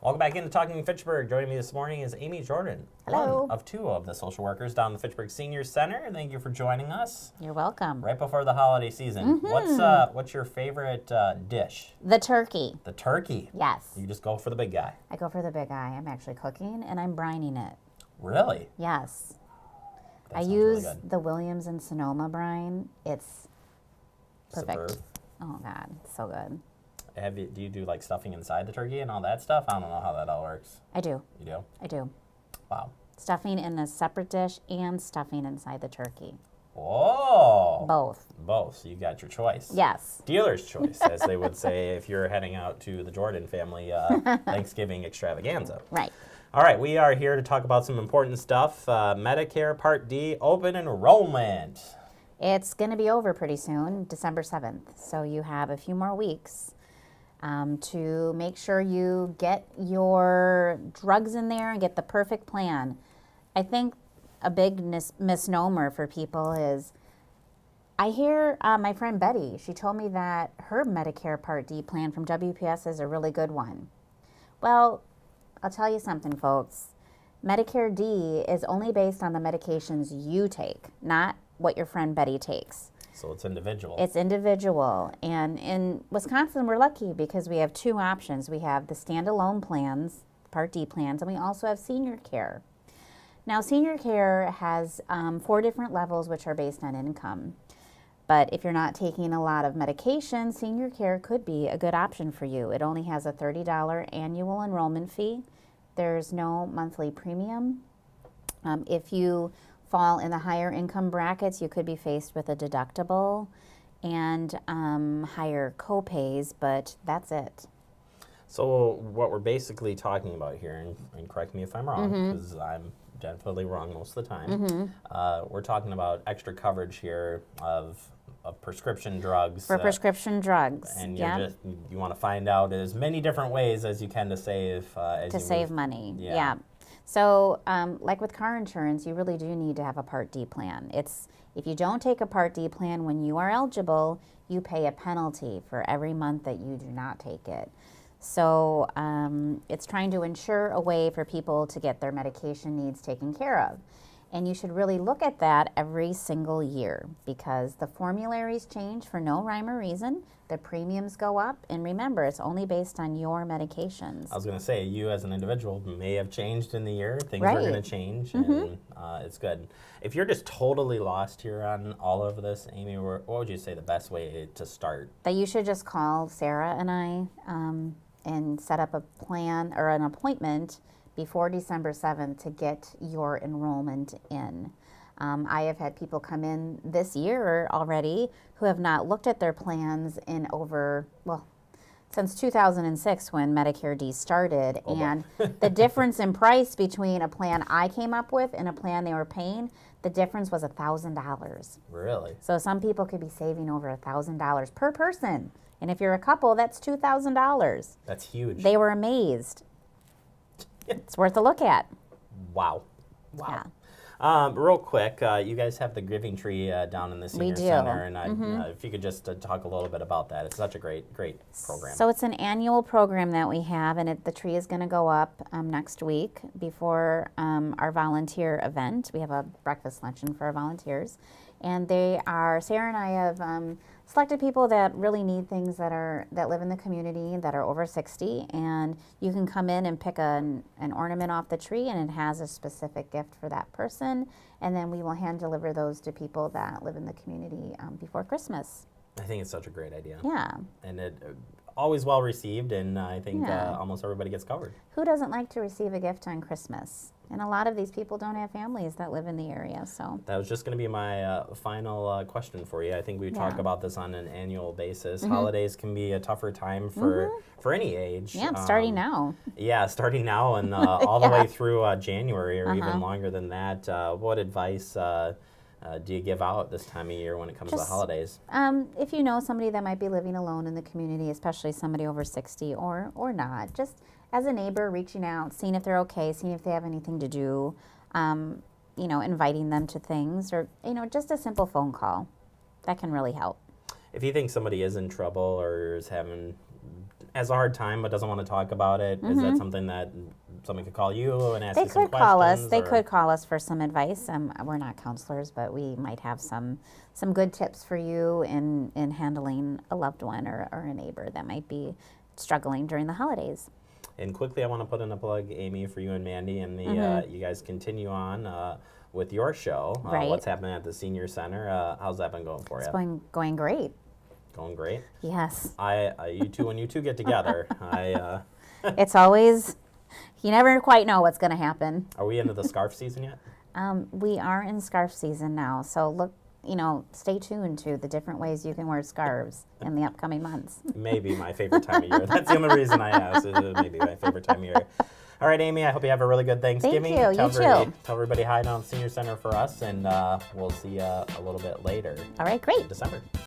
Welcome back into Talking Fitchburg. Joining me this morning is Amy Jordan, Hello. one of two of the social workers down the Fitchburg Senior Center. Thank you for joining us. You're welcome. Right before the holiday season, what's your favorite dish? The turkey. The turkey. Yes. You just go for the big guy. I go for the big eye. I'm actually cooking and I'm brining it. Really? Yes. That I sounds use really good. the Williams and Sonoma brine. It's perfect. Superb. Oh God, so good. Do you do like stuffing inside the turkey and all that stuff? I don't know how that all works. I do. You do? I do. Wow. Stuffing in a separate dish and stuffing inside the turkey. Whoa. Both. Both. So you got your choice. Yes. Dealer's choice, as they would say if you're heading out to the Jordan family Thanksgiving extravaganza. Right. All right, we are here to talk about some important stuff. Medicare Part D open enrollment. It's going to be over pretty soon, December 7th. So you have a few more weeks to make sure you get your drugs in there and get the perfect plan. I think a big misnomer for people is, I hear my friend Betty, she told me that her Medicare Part D plan from WPS is a really good one. Well, I'll tell you something, folks. Medicare D is only based on the medications you take, not what your friend Betty takes. So it's individual. It's individual. And in Wisconsin, we're lucky because we have two options. We have the standalone plans, Part D plans, and we also have senior care. Now, senior care has 4 different levels, which are based on income. But if you're not taking a lot of medication, senior care could be a good option for you. It only has a $30 annual enrollment fee. There's no monthly premium. If you fall in the higher income brackets, you could be faced with a deductible and higher co-pays, but that's it. So what we're basically talking about here, and correct me if I'm wrong, because I'm definitely wrong most of the time, we're talking about extra coverage here of prescription drugs. For prescription drugs, and yeah. you want to find out as many different ways as you can to save Money. Yeah. Yeah. So, like with car insurance, you really do need to have a Part D plan. If you don't take a Part D plan when you are eligible, you pay a penalty for every month that you do not take it. So, it's trying to ensure a way for people to get their medication needs taken care of. And you should really look at that every single year because the formularies change for no rhyme or reason. The premiums go up. And remember, it's only based on your medications. I was going to say, you as an individual may have changed in the year. Things are Right. going to change, and it's good. If you're just totally lost here on all of this, Amy, what would you say the best way to start? That you should just call Sarah and I and set up a plan or an appointment before December 7th to get your enrollment in. I have had people come in this year already who have not looked at their plans in since 2006 when Medicare D started. And the difference in price between a plan I came up with and a plan they were paying, the difference was $1,000. Really? So some people could be saving over $1,000 per person. And if you're a couple, that's $2,000. That's huge. They were amazed. It's worth a look at. Wow. Yeah. Real quick, you guys have the Giving Tree down in the Senior do. Center, and if you could just talk a little bit about that. It's such a great program. So it's an annual program that we have, and the tree is going to go up next week before our volunteer event. We have a breakfast luncheon for our volunteers, and Sarah and I have selected people that really need things that live in the community that are over 60, and you can come in and pick an ornament off the tree, and it has a specific gift for that person, and then we will hand deliver those to people that live in the community before Christmas. I think it's such a great idea. Yeah. And it always well received, and I think Yeah. almost everybody gets covered. Who doesn't like to receive a gift on Christmas? And a lot of these people don't have families that live in the area, so. That was just going to be my final question for you. I think we talk about this on an annual basis. Holidays can be a tougher time for any age. Yeah, starting now. Yeah, starting now and all the way through January or even longer than that. What advice do you give out this time of year when it comes to the holidays? If you know somebody that might be living alone in the community, especially somebody over 60 or not, just as a neighbor, reaching out, seeing if they're okay, seeing if they have anything to do, inviting them to things, or, just a simple phone call. That can really help. If you think somebody is in trouble or is having has a hard time but doesn't want to talk about it, is that something that somebody could call you and ask They you some could call us. questions? They or- could call us for some advice. We're not counselors, but we might have some good tips for you in handling a loved one or a neighbor that might be struggling during the holidays. And quickly, I want to put in a plug, Amy, for you and Mandy, and the you guys continue on with your show. Right. What's happening at the Senior Center? How's that been going for you? It's going great. Going great. Yes. You two, when you two get together, It's always, you never quite know what's going to happen. are we into the scarf season yet? We are in scarf season now, so look, stay tuned to the different ways you can wear scarves in the upcoming months. Maybe my favorite time of year. That's the only reason I asked. Maybe my favorite time of year. All right, Amy, I hope you have a really good Thanksgiving. Thank you. You too. Tell everybody hi down at the Senior Center for us, and we'll see you a little bit later. All right, great. In December.